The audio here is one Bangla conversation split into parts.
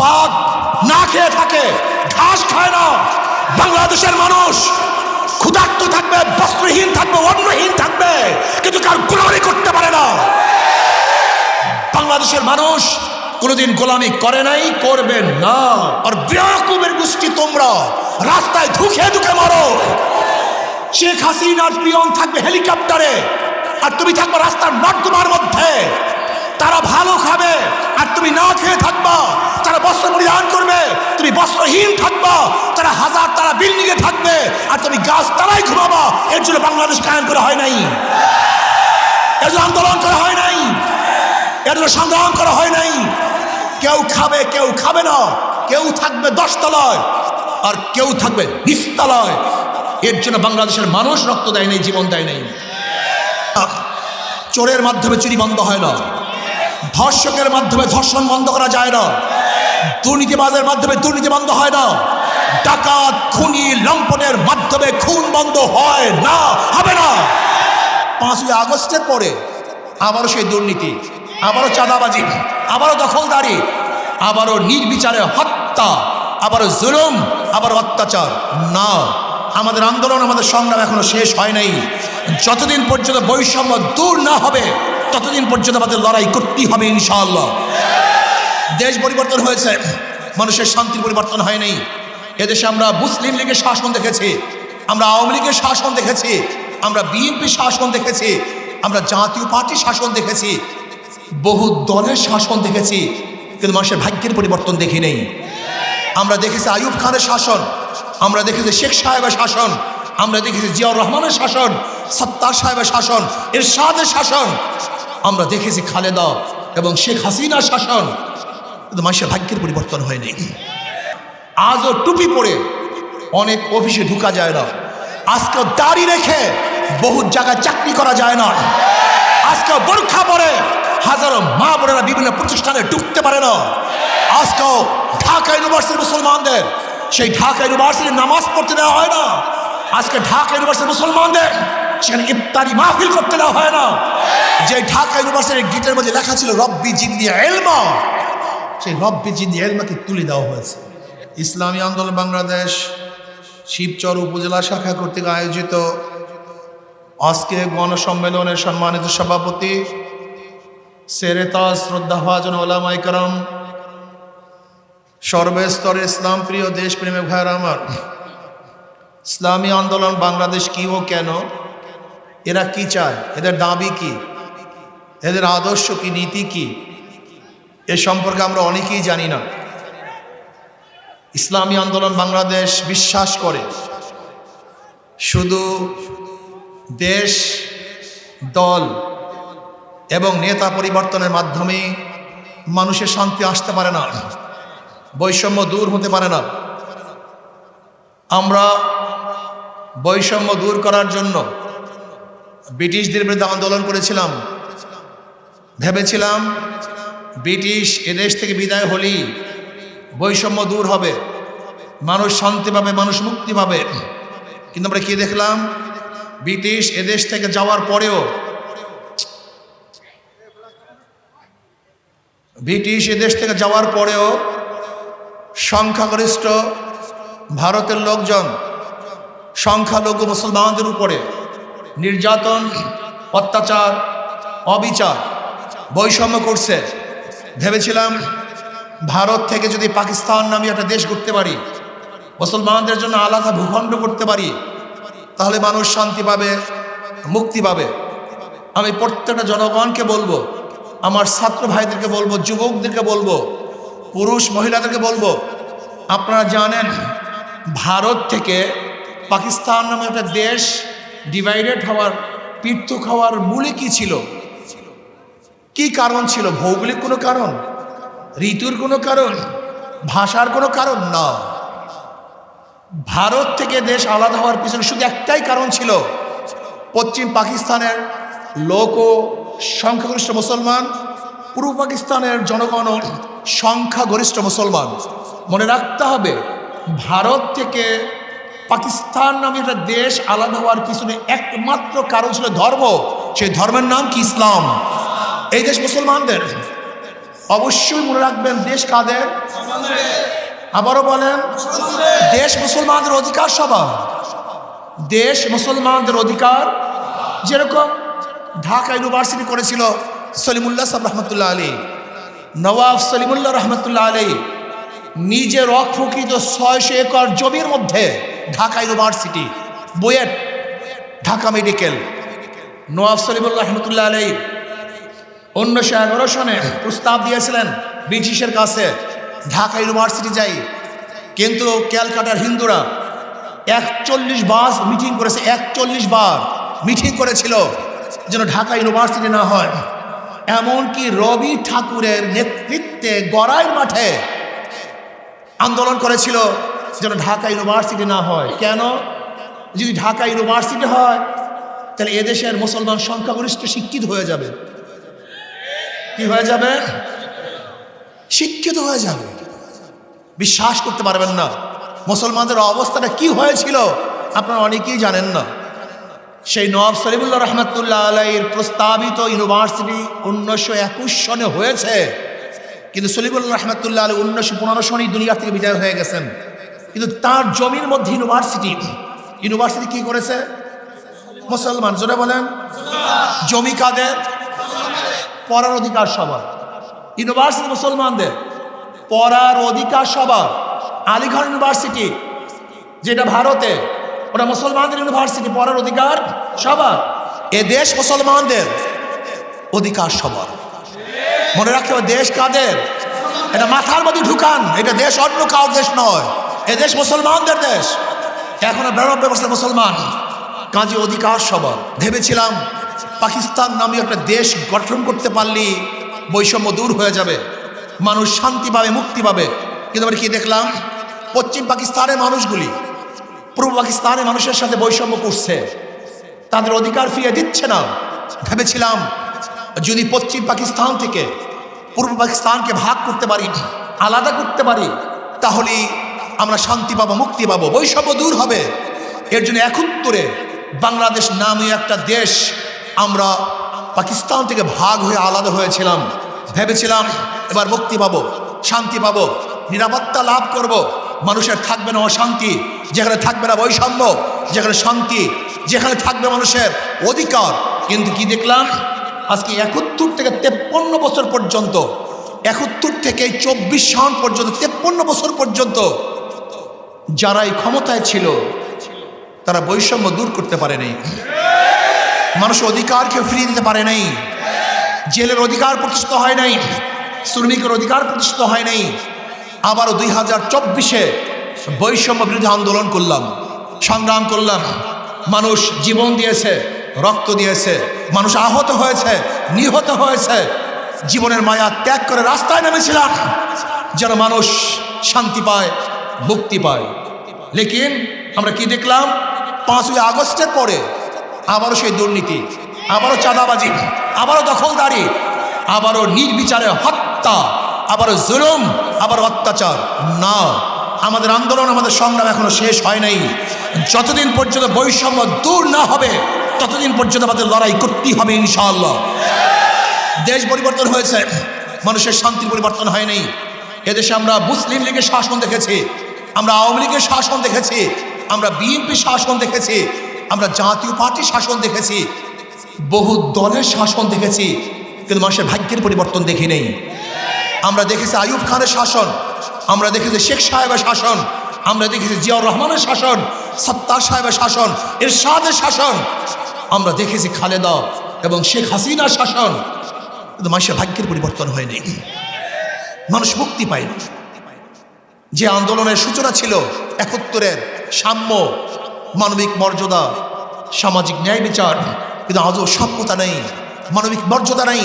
বাঘ না খেয়ে থাকে, ঘাস খায় না। বাংলাদেশের মানুষ ক্ষুধার্ত থাকবে, বস্ত্রহীন থাকবে, অন্নহীন থাকবে, কিন্তু কার গোলামি করতে পারে না। বাংলাদেশের মানুষ কোনোদিন গোলামি করে নাই, করবেন না। আর বেয়াকুবের গোষ্ঠী তোমরা রাস্তায় ধুকে ধুকে মারো। শেখ হাসিনার পিয়ন থাকবে হেলিকপ্টারে, আর তুমি থাকবে রাস্তার নর্দমার মধ্যে। তারা ভালো খাবে আর তুমি না খেয়ে থাকবা। তারা বস্ত্র পরিধান করবে, তুমি বস্ত্রহীন থাকবা। তারা হাজার তারা বিল্ডিং এ থাকবে আর তুমি গাছ তারাই ঘুমাবা। এর জন্য বাংলাদেশ কায়েম করা হয় নাই, এর জন্য আন্দোলন করা হয় নাই, এর জন্য সংগ্রাম করা হয় নাই। কেউ খাবে কেউ খাবে না, কেউ থাকবে 10 তলায় আর কেউ থাকবে নিচতলায়। এর জন্য বাংলাদেশের মানুষ রক্ত দেয় নাই, জীবন দেয় নাই। চোরের মাধ্যমে চুরি বন্ধ হয় না, ধর্ষকের মাধ্যমে ধর্ষণ বন্ধ করা যায় না, দুর্নীতিবাজের মাধ্যমে দুর্নীতি বন্ধ হয় না, ডাকাত খুনি লম্পটের মাধ্যমে খুন বন্ধ হয় না, হবে না। 5ই আগস্টের পরে আবারও সেই দুর্নীতি, আবারও চাঁদাবাজি, আবারও দখলদারি, আবারও নির্বিচারে হত্যা, আবারও জুলুম, আবারও অত্যাচার। না, আমাদের আন্দোলন, আমাদের সংগ্রাম এখনো শেষ হয় নাই। যতদিন পর্যন্ত বৈষম্য দূর না হবে ততদিন পর্যন্ত আমাদের লড়াই করতেই হবে ইনশাআল্লাহ। দেশ পরিবর্তন হয়েছে, মানুষের শান্তির পরিবর্তন হয় নাই। এদেশে আমরা মুসলিম লীগের শাসন দেখেছি, আমরা আওয়ামী লীগের শাসন দেখেছি, আমরা বিএনপি শাসন দেখেছি, আমরা জাতীয় পার্টির শাসন দেখেছি, বহু দলের শাসন দেখেছি, কিন্তু মানুষের ভাগ্যের পরিবর্তন দেখি নেই। আমরা দেখেছি আইয়ুব খানের শাসন, আমরা দেখেছি শেখ সাহেবের শাসন, আমরা দেখেছি জিয়াউর রহমানের শাসন, সত্তার সাহেবের শাসন, এরশাদের শাসন, আমরা দেখেছি খালেদা এবং শেখ হাসিনার শাসন, কিন্তু মানুষের ভাগ্যের পরিবর্তন হয়নি। আজও টুপি পরে অনেক অফিসে ঢুকা যায় না, আজকেও দাড়ি রেখে বহু জায়গায় চাকরি করা যায় না, আজকেও বোরখা পরে হাজারো মা বোনেরা বিভিন্ন প্রতিষ্ঠানে ঢুকতে পারে না। আজকেও ঢাকা ইউনিভার্সিটির মুসলমানদের সেই ঢাকা ইউনিভার্সিটির নামাজ পড়তে দেওয়া হয় না। আজকে ঢাকা ইউনিভার্সিটির মুসলমানদের সেখানে ইফতারি মাহফিল করতে দেওয়া হয় না। যে ঢাকা ইউনিভার্সিটির গেটের মধ্যে লেখা ছিল রব্বি জিদনি ইলমা, সেই রব্বি জিদনি ইলমাকে তুলে দেওয়া হয়েছে। ইসলামী আন্দোলন বাংলাদেশ শিবচর উপজেলা শাখা কর্তৃক আয়োজিত আজকে গণসম্মেলনের সম্মানিত সভাপতি সেরেতাজ শ্রদ্ধাভাজন ওলামায়ে কেরাম, সর্বস্তরের ইসলাম প্রিয় দেশপ্রেমিক ভাইরা আমার, ইসলামী আন্দোলন বাংলাদেশ কি ও কেন, এরা কি চায়, এদের দাবি কি, এদের আদর্শ কি, নীতি কি, এ সম্পর্কে আমরা অনেকেই জানি না। ইসলামী আন্দোলন বাংলাদেশ বিশ্বাস করে শুধু দেশ, দল এবং নেতা পরিবর্তনের মাধ্যমে মানুষের শান্তি আসতে পারে না, বৈষম্য দূর হতে পারে না। আমরা বৈষম্য দূর করার জন্য ব্রিটিশদের বিরুদ্ধে আন্দোলন করেছিলাম। ভেবেছিলাম ব্রিটিশ এদেশ থেকে বিদায় হলেই বৈষম্য দূর হবে, মানুষ শান্তি পাবে, মানুষ মুক্তি পাবে। কিন্তু আমরা কি দেখলাম, ব্রিটিশ এদেশ থেকে যাওয়ার পরেও, ব্রিটিশ এদেশ থেকে যাওয়ার পরেও সংখ্যাগরিষ্ঠ ভারতের লোকজন সংখ্যালঘু মুসলমানদের উপরে নির্যাতন, অত্যাচার, অবিচার, বৈষম্য করছে। ভেবেছিলাম ভারত থেকে যদি পাকিস্তান নামে একটা দেশ করতে পারি, মুসলমানদের জন্য আলাদা ভূখণ্ড করতে পারি, তাহলে মানুষ শান্তি পাবে, মুক্তি পাবে। আমি প্রত্যেকটা জনগণকে বলবো, আমার ছাত্র ভাইদেরকে বলবো, যুবকদেরকে বলবো, পুরুষ মহিলাদেরকে বলবো, আপনারা জানেন ভারত থেকে পাকিস্তান নামে একটা দেশ ডিভাইডেড হওয়ার, পৃথক হওয়ার মূলে কি ছিল, কি কারণ ছিল? ভৌগোলিক কোনো কারণ, ঋতুর কোনো কারণ, ভাষার কোনো কারণ না। ভারত থেকে দেশ আলাদা হওয়ার পিছনে শুধু একটাই কারণ ছিল, পশ্চিম পাকিস্তানের লোক ও সংখ্যাগরিষ্ঠ মুসলমান, পূর্ব পাকিস্তানের জনগণ ও সংখ্যাগরিষ্ঠ মুসলমান। মনে রাখতে হবে, ভারত থেকে পাকিস্তান নামে একটা দেশ আলাদা হওয়ার পিছনে একমাত্র কারণ ছিল ধর্ম। সেই ধর্মের নাম কি? ইসলাম। এই দেশ মুসলমানদের, অবশ্যই মনে রাখবেন, দেশ কাদের? আবারও বলেন, দেশ মুসলমানদের অধিকার সবার। দেশ মুসলমানদের অধিকার। যেরকম ঢাকা ইউনিভার্সিটি করেছিল সলিমুল্লাহ সাহেব রহমতুল্লাহ আলী, নওয়াব সলিমুল্লাহ রহমতুল্লাহ আলী নিজের অফুকিত 600 একর জমির মধ্যে ঢাকা ইউনিভার্সিটি, বুয়েট, ঢাকা মেডিকেল, নওয়াব সলিমুল্লাহ রহমতুল্লাহ আলী 1911 সনে প্রস্তাব দিয়েছিলেন ব্রিটিশের কাছে ঢাকা ইউনিভার্সিটি যাই। কিন্তু ক্যালকাটার হিন্দুরা 41 বার মিটিং করেছে, 41 বার মিটিং করেছিল যেন ঢাকা ইউনিভার্সিটি না হয়। এমনকি রবি ঠাকুরের নেতৃত্বে গড়াইর মাঠে আন্দোলন করেছিল যেন ঢাকা ইউনিভার্সিটি না হয়। কেন? যদি ঢাকা ইউনিভার্সিটি হয় তাহলে এদেশের মুসলমান সংখ্যাগরিষ্ঠ শিক্ষিত হয়ে যাবে। কি হয়ে যাবে? শিক্ষিত হয়ে যাবে। বিশ্বাস করতে পারবেন না মুসলমানদের অবস্থাটা কি হয়েছিল, আপনারা অনেকেই জানেন না। সেই নওয়াব সলিমুল্লাহ রহমতুল্লাহ আলাইহির প্রস্তাবিত ইউনিভার্সিটি 1921 সনে হয়েছে, কিন্তু সলিমুল্লাহ রহমতুল্লাহ আলাই 1915 সনেই দুনিয়া থেকে বিদায় হয়ে গেছেন। কিন্তু তার জমির মধ্যে ইউনিভার্সিটি কি করেছে? মুসলমান। জোরে বলেন, জমি কাদের? পড়ার অধিকার সবার। ইউনিভার্সিটি মুসলমানদের, পড়ার অধিকার সবার। আলিগড় ইউনিভার্সিটি যেটা ভারতে, ওটা মুসলমানদের ইউনিভার্সিটি, পড়ার অধিকার সবার। এ দেশ মুসলমানদের, অধিকার সবার। মনে রাখতে হবে দেশ কাদের, এটা মাথার মধ্যে ঢুকান। এটা দেশ অন্য কাউ দেশ নয়, এ দেশ মুসলমানদের দেশ। এখনো 92% মুসলমান, কাজে অধিকার সবার। ভেবেছিলাম পাকিস্তান নামে একটা দেশ গঠন করতে পারলে বৈষম্য দূর হয়ে যাবে, মানুষ শান্তি পাবে, মুক্তি পাবে। কিন্তু আমরা কি দেখলাম? পশ্চিম পাকিস্তানের মানুষগুলি পূর্ব পাকিস্তানের মানুষের সাথে বৈষম্য করছে, তাদের অধিকার ফিরিয়ে দিচ্ছে না। ভেবেছিলাম যদি পশ্চিম পাকিস্তান থেকে পূর্ব পাকিস্তানকে ভাগ করতে পারি, আলাদা করতে পারি, তাহলে আমরা শান্তি পাবো, মুক্তি পাবো, বৈষম্য দূর হবে। এর জন্য 71-এ বাংলাদেশ নামে একটা দেশ আমরা পাকিস্তান থেকে ভাগ হয়ে আলাদা হয়েছিলাম। ভেবেছিলাম এবার মুক্তি পাবো, শান্তি পাবো, নিরাপত্তা লাভ করব, মানুষের থাকবে না অশান্তি, যেখানে থাকবে না বৈষম্য, যেখানে শান্তি, যেখানে থাকবে মানুষের অধিকার। কিন্তু কি দেখলাম? আজকে 71 থেকে 53 বছর পর্যন্ত, 71 থেকে 24 সাল পর্যন্ত, 53 বছর পর্যন্ত যারা এই ক্ষমতায় ছিল তারা বৈষম্য দূর করতে পারে নাই, মানুষের অধিকারকে ফিরিয়ে দিতে পারে নাই, জেলের অধিকার প্রতিষ্ঠিত হয় নাই, শ্রমিকের অধিকার প্রতিষ্ঠিত হয় নাই। আবারও 2024-এ বৈষম্য বিরোধী আন্দোলন করলাম, সংগ্রাম করলাম। মানুষ জীবন দিয়েছে, রক্ত দিয়েছে, মানুষ আহত হয়েছে, নিহত হয়েছে। জীবনের মায়া ত্যাগ করে রাস্তায় নেমেছিলাম যেন মানুষ শান্তি পায়, মুক্তি পায়। লেকিন আমরা কি দেখলাম? 5ই আগস্টের পরে আবারও সেই দুর্নীতি, আবারও চাঁদাবাজি, আবারও দখলদারি, আবারও নির্বিচারে হত্যা, আবারও জুলুম, আবারও অত্যাচার। না, আমাদের আন্দোলন, আমাদের সংগ্রাম এখনো শেষ হয় নাই। যতদিন পর্যন্ত বৈষম্য দূর না হবে ততদিন পর্যন্ত আমাদের লড়াই করতেই হবে ইনশাআল্লাহ। দেশ পরিবর্তন হয়েছে, মানুষের শান্তির পরিবর্তন হয় নাই। এদেশে আমরা মুসলিম লীগের শাসন দেখেছি, আমরা আওয়ামী লীগের শাসন দেখেছি, আমরা বিএনপি শাসন দেখেছি, আমরা জাতীয় পার্টির শাসন দেখেছি, বহু দলের শাসন দেখেছি, কিন্তু মানুষের ভাগ্যের পরিবর্তন দেখি নেই। আমরা দেখেছি আইয়ুব খানের শাসন, আমরা দেখেছি শেখ সাহেবের শাসন, আমরা দেখেছি জিয়াউর রহমানের শাসন, সত্তার সাহেবের শাসন, এরশাদের শাসন, আমরা দেখেছি খালেদা এবং শেখ হাসিনার শাসন, কিন্তু মানুষের ভাগ্যের পরিবর্তন হয়নি, মানুষ মুক্তি পায়নি। যে আন্দোলনের সূচনা ছিল 71-এর সাম্য, মানবিক মর্যাদা, সামাজিক ন্যায় বিচার, কিন্তু আজও সভ্যতা নেই, মানবিক মর্যাদা নেই,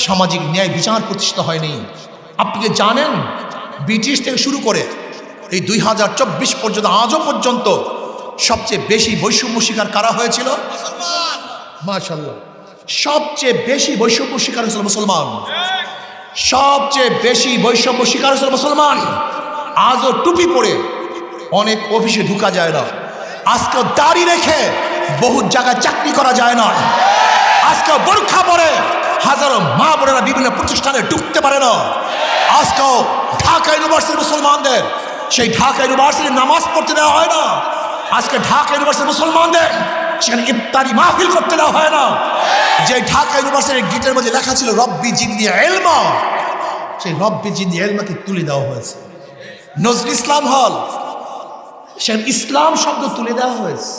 সামাজিক ন্যায় বিচার প্রতিষ্ঠিত হয়নি। আপনি কি জানেন ব্রিটিশ থেকে শুরু করে এই 2024 পর্যন্ত, আজও পর্যন্ত সবচেয়ে বেশি বৈষম্য শিকার কারা হয়েছিল? মাশাআল্লাহ, সবচেয়ে বেশি বৈষম্য শিকার হয়েছিল মুসলমান, সবচেয়ে বেশি বৈষম্য শিকার হয়েছিল মুসলমান। আজও টুপি পরে অনেক অফিসে ঢুকা যায় না, আজকেও দাড়ি রেখে বহু জায়গায় চাকরি করা যায় না, আজকেও বোরখা পরে হাজারো মা বোনেরা বিভিন্ন প্রতিষ্ঠানে ঢুকতে পারে না। আজকেও ঢাকা ইউনিভার্সিটির মুসলমানদের সেই ঢাকা ইউনিভার্সিটির নামাজ পড়তে দেওয়া হয় না। আজকে ঢাকা ইউনিভার্সিটির মুসলমানদের সেখানে ইফতারি মাহফিল করতে দেওয়া হয় না। যে ঢাকা ইউনিভার্সিটির গেটের মধ্যে লেখা ছিল রব্বি জিদনি ইলমা, সেই রব্বি জিদনি ইলমাকে তুলে দেওয়া হয়েছে। নজরুল ইসলাম হল, সেখানে ইসলাম শব্দ তুলে দেওয়া হয়েছে।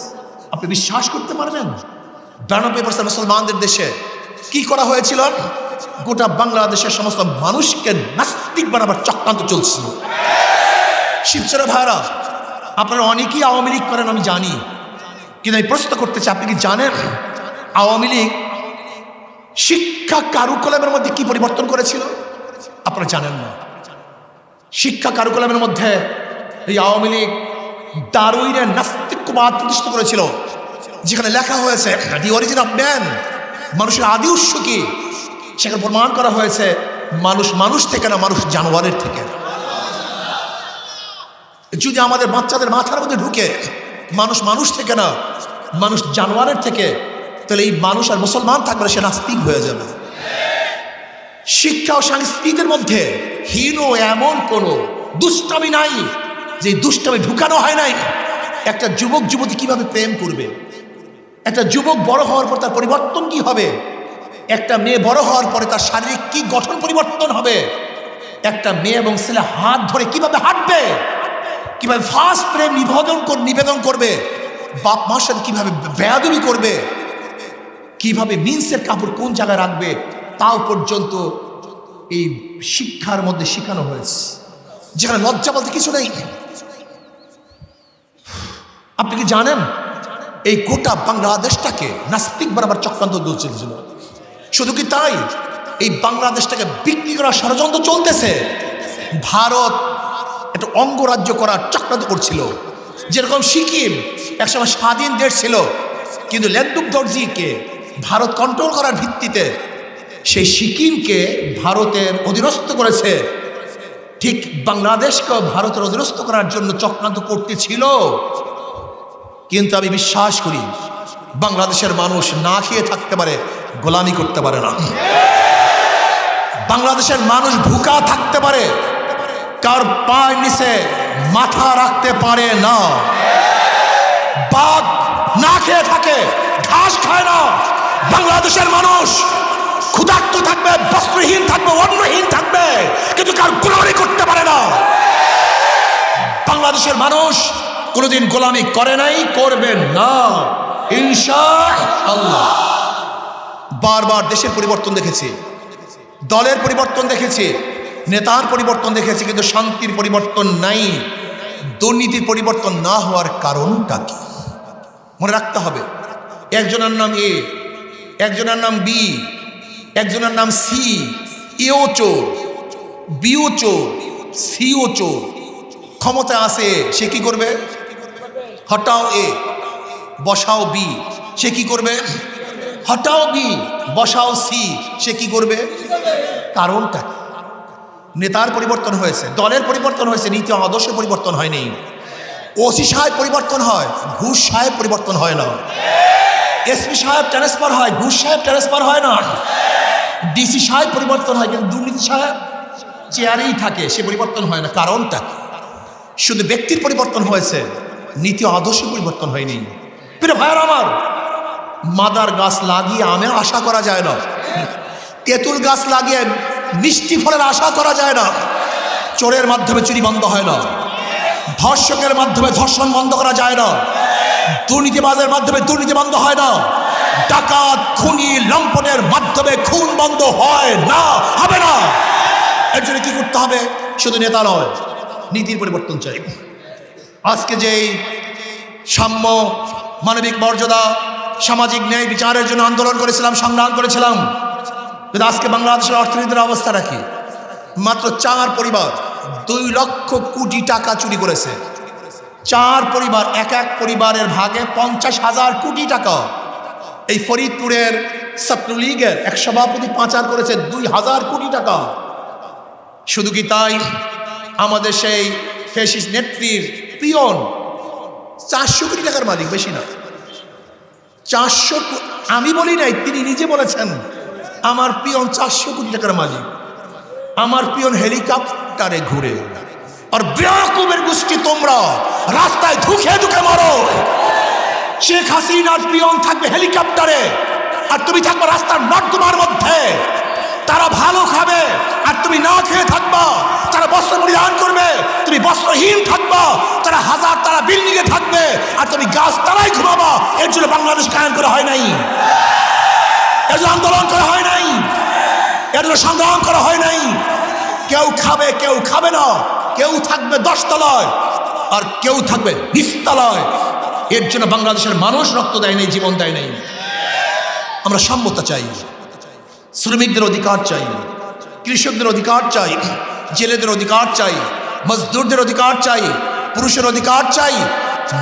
আপনি বিশ্বাস করতে পারবেন 92% মুসলমানদের দেশে কি করা হয়েছিল? গোটা বাংলাদেশের সমস্ত মানুষকে নাস্তিক বানাবার চক্রান্ত চলছিল। শিবচরে ভাইরা, আপনারা অনেকেই আওয়ামী লীগ করেন আমি জানি, কিন্তু আমি প্রশ্ন করতে চাই, আপনি কি জানেন আওয়ামী লীগ শিক্ষা কারুকলামের মধ্যে কি পরিবর্তন করেছিল? আপনারা জানেন না। শিক্ষা কারুকলামের মধ্যে এই আওয়ামী লীগ দারুইনের নাস্তিকবাদ প্রতিষ্ঠা করেছিল, যেখানে লেখা হয়েছে দি অরিজিন অফ ম্যান, মানুষের আদি উৎস কি, সেখানে প্রমাণ করা হয়েছে মানুষ মানুষ থেকে না, মানুষ জানোয়ারের থেকে। যদি আমাদের বাচ্চাদের মাথার মধ্যে ঢুকে মানুষ মানুষ থেকে না, মানুষ জানোয়ারের থেকে, তাহলে এই মানুষ আর মুসলমান থাকবে না, সে নাস্তিক হয়ে যাবে। শিক্ষা ও সংস্কৃতির মধ্যে হীন এমন কোনো দুষ্টামি নাই যে দুষ্টামি ঢুকানো হয় নাই। একটা যুবক যুবতী কিভাবে প্রেম করবে, একটা যুবক বড় হওয়ার পর তার পরিবর্তন কি হবে, একটা মেয়ে বড় হওয়ার পরে তার শারীরিক কি গঠন পরিবর্তন হবে, একটা মেয়ে এবং ছেলে হাত ধরে কিভাবে হাঁটবে, কিভাবে ফার্স্ট প্রেম নিবেদন করবে, বাপ মার সাথে কিভাবে বেয়াদবি করবে, কিভাবে মিন্সের কাপড় কোন জায়গায় রাখবে, তাও পর্যন্ত এই শিক্ষার মধ্যে শেখানো হয়েছে, যেখানে লজ্জা বলতে কিছু নেই। আপনি কি জানেন এই গোটা বাংলাদেশটাকে নাস্তিক বানাবার চক্রান্ত চলছিল? শুধু কি তাই, এই বাংলাদেশটাকে বিক্রি করার ষড়যন্ত্র চলতেছে। ভারত একটা অঙ্গরাজ্য করার চক্রান্ত করছিল। যেরকম সিকিম একসময় স্বাধীন দেশ ছিল, কিন্তু লেন্দুক দর্জিকে ভারত কন্ট্রোল করার ভিত্তিতে সেই সিকিমকে ভারতের অধীনস্থ করেছে। ঠিক বাংলাদেশকেও ভারতের অধীনস্থ করার জন্য চক্রান্ত করতেছিল। কিন্তু আমি বিশ্বাস করি বাংলাদেশের মানুষ না খেয়ে থাকতে পারে, গোলামি করতে পারে না। বাংলাদেশের মানুষ ভুকা থাকতে পারে, কার পায়ের নিচে মাথা রাখতে পারে না। বাঘ না খেয়ে থাকে, ঘাস খায় না। বাংলাদেশের মানুষ ক্ষুধার্ত থাকবে, বস্ত্রহীন থাকবে, অন্নহীন থাকবে, কিন্তু কার গোলামি করতে পারে না। বাংলাদেশের মানুষ কোনোদিন গোলামি করে নাই, করবেন না ইনশাআল্লাহ। বারবার দেশের পরিবর্তন দেখেছি, দলের পরিবর্তন দেখেছি, নেতার পরিবর্তন দেখেছি, কিন্তু শান্তির পরিবর্তন নাই। দুর্নীতির পরিবর্তন না হওয়ার কারণটা কি মনে রাখতে হবে। একজনের নাম এ, একজনের নাম বি, একজনের নাম সি। এও চোর, বিও চোর, সিও চোর। ক্ষমতা আছে, সে কি করবে? হটাও এ, বসাও বি, সে কি করবে? হটাও বি, বসাও সি, সে কি করবে? কারণটা কি? নেতার পরিবর্তন হয়েছে, দলের পরিবর্তন হয়েছে, নীতি আদর্শের পরিবর্তন হয়নি। ওসি সাহেব পরিবর্তন হয়, ঘুষ সাহেব পরিবর্তন হয় না। এসপি সাহেব ট্রান্সফার হয়, ঘুষ সাহেব ট্রান্সফার হয় না। ডিসি সাহেব পরিবর্তন হয়, কিন্তু দুর্নীতি সাহেব চেয়ারেই থাকে, সে পরিবর্তন হয় না। কারণটা শুধু ব্যক্তির পরিবর্তন হয়েছে, নীতি আদর্শ পরিবর্তন হয়নি। প্রিয় ভাইয়ের আমার, মাদার গাছ লাগিয়ে আমের আশা করা যায় না, তেঁতুল গাছ লাগিয়ে মিষ্টি ফলের আশা করা যায় না। চোরের মাধ্যমে চুরি বন্ধ হয় না, ধর্ষকের মাধ্যমে ধর্ষণ বন্ধ করা যায় না, দুর্নীতিবাজের মাধ্যমে দুর্নীতি বন্ধ হয় না, ডাকাত খুনি লম্পটের মাধ্যমে খুন বন্ধ হয় না, হবে না। এর জন্য কি করতে হবে? শুধু নেতা নয়, নীতির পরিবর্তন চাই। আজকে যেই সাম্য, মানবিক মর্যাদা, সামাজিক ন্যায় বিচারের জন্য আন্দোলন করেছিলাম, সংগ্রাম করেছিলাম, কিন্তু আজকে বাংলাদেশের অর্থনীতির অবস্থাটা কি? মাত্র 4 পরিবার 2 লক্ষ কোটি টাকা চুরি করেছে। 4 পরিবার, এক পরিবারের ভাগে 50,000 কোটি টাকা। এই ফরিদপুরের ছাত্রলীগের এক সভাপতি পাচার করেছে 2,000 কোটি টাকা। শুধু কি তাই, আমাদের সেই ফ্যাসিস্ট নেত্রীর পিয়ন 400 কোটি টাকার মালিক, বেশি না। 400, আমি বলি নাই, তিনি নিজে বলেছেন আমার পিয়ন 400 কোটি টাকার মালিক, আমার পিয়ন হেলিকপ্টারে ঘুরে। আর বেয়াকুবের গোষ্ঠী তোমরা রাস্তায় ধুকে ধুকে মারো। শেখ হাসিনার পিয়ন থাকবে হেলিকপ্টারে, আর তুমি থাকবে রাস্তার নর্দমার মধ্যে। তারা ভালো খাবে আর তুমি না খেয়ে থাকবা। তারা বস্ত্র পরিধান করবে, তুমি বস্ত্রহীন থাকবা। তারা হাজার তারা বিল্ডিংয়ে থাকবে আর তুমি গাছ তারাই ঘুমাবা। এর জন্য বাংলাদেশ কায়েম করা হয় নাই, এর জন্য আন্দোলন করা হয় নাই, এর জন্য সংগ্রাম করা হয় নাই। কেউ খাবে কেউ খাবে না, কেউ থাকবে 10 তলায় আর কেউ থাকবে নিচতলায়। এর জন্য বাংলাদেশের মানুষ রক্ত দেয় নাই, জীবন দেয় নাই। আমরা সাম্যতা চাই, শ্রমিকদের অধিকার চাই, কৃষকদের অধিকার চাই, জেলেদের অধিকার চাই, মজদুরদের অধিকার চাই, পুরুষের অধিকার চাই,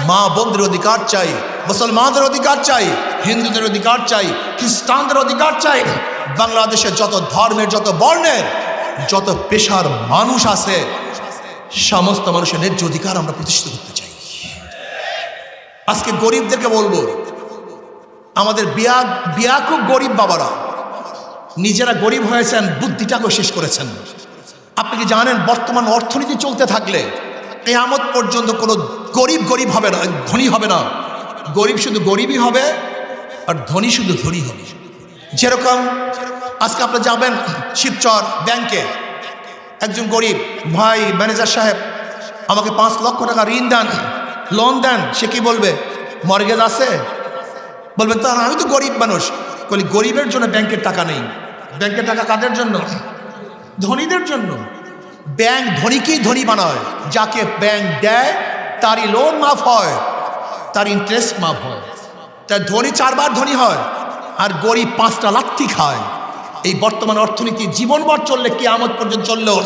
মা বোনদের অধিকার চাই, মুসলমানদের অধিকার চাই, হিন্দুদের অধিকার চাই, খ্রিস্টানদের অধিকার চাই। বাংলাদেশে যত ধর্মের, যত বর্ণের, যত পেশার মানুষ আছে, সমস্ত মানুষের ন্যায্য অধিকার আমরা প্রতিষ্ঠিত করতে চাই। আজকে গরিবদেরকে বলবো, আমাদের খুব গরিব বাবারা নিজেরা গরিব হয়েছেন, বুদ্ধিটাকেও শেষ করেছেন। আপনি কি জানেন বর্তমান অর্থনীতি চলতে থাকলে কিয়ামত পর্যন্ত কোনো গরিব হবে না, ধনী হবে না। গরিব শুধু গরিবই হবে আর ধনী শুধু ধনী হবে। যেরকম আজকে আপনি যাবেন শিবচর ব্যাংকে, একজন গরিব ভাই, ম্যানেজার সাহেব আমাকে 5 লক্ষ টাকা ঋণ দেন, লোন দেন। সে কি বলবে? মর্গেজ আছে? বলবেন তো আমি তো গরিব মানুষ। বলি গরিবের জন্য ব্যাংকের টাকা নেই। ব্যাংকের টাকা কাদের জন্য? ধনীদের জন্য। ব্যাংক ধনীকেই ধনী বানায়। যাকে ব্যাংক দেয় তারই লোন মাফ হয়, তার ইন্টারেস্ট মাফ হয়। তার ধনী 4 বার ধনী হয় আর গরিব 5টা লাথি খায়। এই বর্তমান অর্থনীতি জীবনভর চললে, কিয়ামত পর্যন্ত চললেও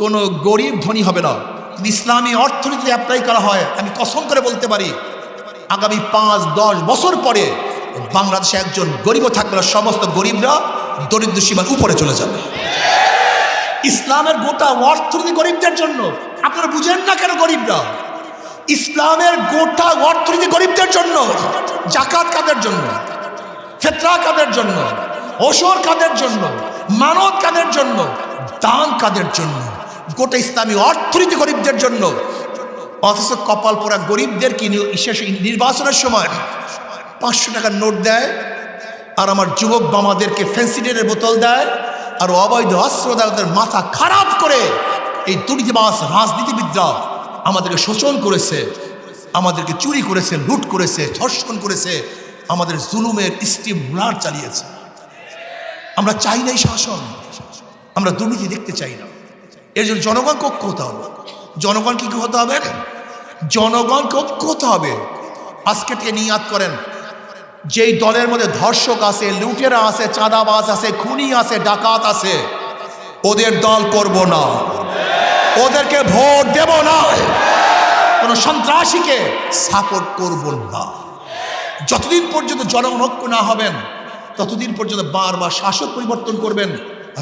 কোনো গরিব ধনী হবে না। ইসলামী অর্থনীতি অ্যাপ্লাই করা হয়, আমি কসম করে বলতে পারি আগামী 5-10 বছর পরে বাংলাদেশে একজন গরিবও থাকবে না। সমস্ত গরিবরা দরিদ্র সীমার উপরে চলে যাবে। ইসলামের গোটা অর্থনীতি গরিবদের জন্য। আপনারা বুঝেন না কেন গরিবরা? ইসলামের গোটা অর্থনীতি গরিবদের জন্য। জাকাত কাদের জন্য? ফিতরা কাদের জন্য? ওশর কাদের জন্য? মানত কাদের জন্য? দান কাদের জন্য? গোটা ইসলামী অর্থনীতি গরিবদের জন্য। অথচ কপাল পোড়া গরিবদের কি নির্বাচনের সময় 500 টাকার নোট দেয়, আর আমার যুবক বামাদেরকে ফেন্সিডের বোতল দেয়, আর অবৈধ অস্ত্র দেয়। ওদের মাথা খারাপ করে এই দুর্নীতিবাজ রাজনীতিবিদরা আমাদেরকে শোষণ করেছে, আমাদেরকে চুরি করেছে, লুট করেছে, ধর্ষণ করেছে, আমাদের জুলুমের স্টিমুলার চালিয়েছে। আমরা চাই না এই শাসন, আমরা দুর্নীতি দেখতে চাই না। এর জন্য জনগণ ঐক্য হতে হবে। জনগণ কি হতে হবে? জনগণকে ঐক্য হতে হবে। আজকে থেকে নিয়াত করেন, যেই দলের মধ্যে ধর্ষক আছে, লুটেরা আছে, চাঁদাবাজ আছে, খুনি আছে, ডাকাত আছে, ওদের দল করব না, ওদেরকে ভোট দেব না, কোন সন্ত্রাসীকে সাপোর্ট করব না। যতদিন পর্যন্ত জনগণ ঐক্য না হবেন ততদিন পর্যন্ত বারবার শাসক পরিবর্তন করবেন,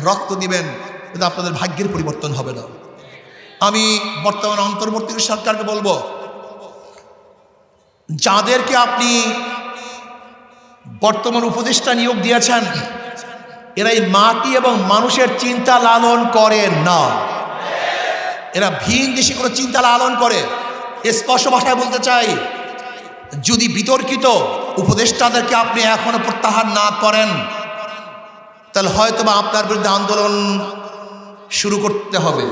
রক্ত দিবেন, কিন্তু আপনাদের ভাগ্যের পরিবর্তন হবে না। আমি বর্তমান অন্তর্বর্তী সরকারকে বলবো, যাদেরকে আপনি বর্তমান উপদেষ্টা নিয়োগ দিয়েছেন, এরা এই মাটি এবং মানুষের চিন্তা লালন করে না। এরা ভিন দেশে কোনো চিন্তা লালন করে। স্পষ্ট ভাষায় বলতে চাই, যদি বিতর্কিত উপদেষ্টাদেরকে আপনি এখনো প্রত্যাহার না করেন, তাহলে হয়তোবা আপনার বিরুদ্ধে আন্দোলন শুরু করতে হবে,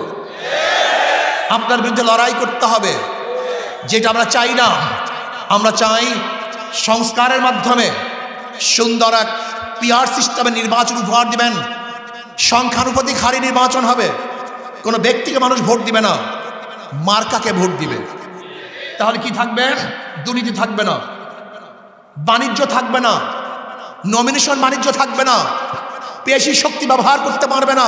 আপনার বিরুদ্ধে লড়াই করতে হবে, যেটা আমরা চাই না। আমরা চাই সংস্কারের মাধ্যমে সুন্দর এক পিআর সিস্টেমে নির্বাচন উপহার দিবেন। সংখ্যানুপাতিক হারে নির্বাচন হবে, কোনো ব্যক্তিকে মানুষ ভোট দিবে না, মার্কাকে ভোট দিবে। তাহলে কি থাকবে? দুর্নীতি থাকবে না, বাণিজ্য থাকবে না, নমিনেশন বাণিজ্য থাকবে না, পেশি শক্তি ব্যবহার করতে পারবে না,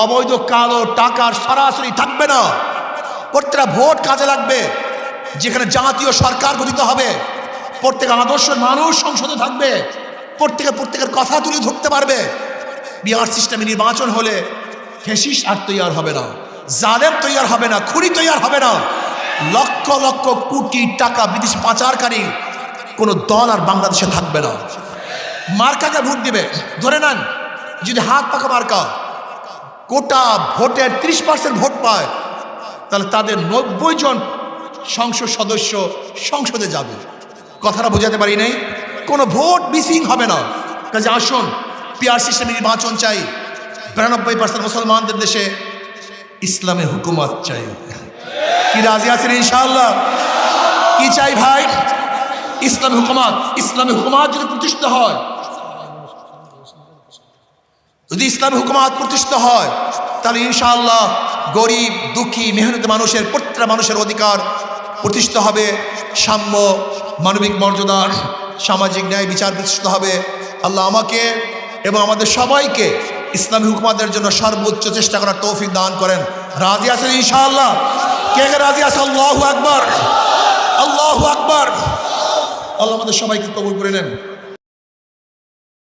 অবৈধ কালো টাকার সরাসরি থাকবে না। প্রত্যেকটা ভোট কাজে লাগবে। যেখানে জাতীয় সরকার গঠিত হবে, প্রত্যেক আদর্শ মানুষ সংসদে থাকবে, প্রত্যেকের কথা তুলে ধরতে পারবে। বিহার সিস্টেমে নির্বাচন হলে ফ্যাসিস্ট আর তৈরি হবে না, জালেম তৈরি হবে না, খুনি তৈরি হবে না, লক্ষ লক্ষ কোটি টাকা বিদেশ পাচারকারী কোনো দল আর বাংলাদেশে থাকবে না। মার্কাকে ভোট দিবে। ধরে নেন যদি হাত পাকা মার্কা কোটা ভোটের 30% ভোট পায়, তাহলে তাদের 90 জন সংসদ সদস্য সংসদে যাবে। কথাটা বোঝাতে পারি নাই? কোনো ভোট মিসিং হবে না। কাজে আসুন, পিআর সিস্টেমে নির্বাচন চাই। 92% মুসলমানদের দেশে ইসলামে হুকুমত চাই। কি রাজি আছেন ইনশাআল্লাহ? কি চাই ভাই? ইসলামী হুকুমত। ইসলামী হুকুমত যদি প্রতিষ্ঠিত হয়, যদি ইসলামী হুকুমত প্রতিষ্ঠিত হয়, তাহলে ইনশাআল্লাহ গরিব দুঃখী মেহনতি মানুষের, প্রত্যেকটা মানুষের অধিকার প্রতিষ্ঠিত হবে। সাম্য, মানবিক মর্যাদা, সামাজিক ন্যায় বিচার প্রতিষ্ঠিত হবে। আল্লাহ আমাকে এবং আমাদের সবাইকে ইসলামী হুকুমতের জন্য সর্বোচ্চ চেষ্টা করার তৌফিক দান করেন। রাজি আছেন ইনশাআল্লাহ? কে কে রাজি আছে? আল্লাহু আকবার, আল্লাহু আকবার। আল্লাহ আমাদের সবাইকে কবুল করে নেন।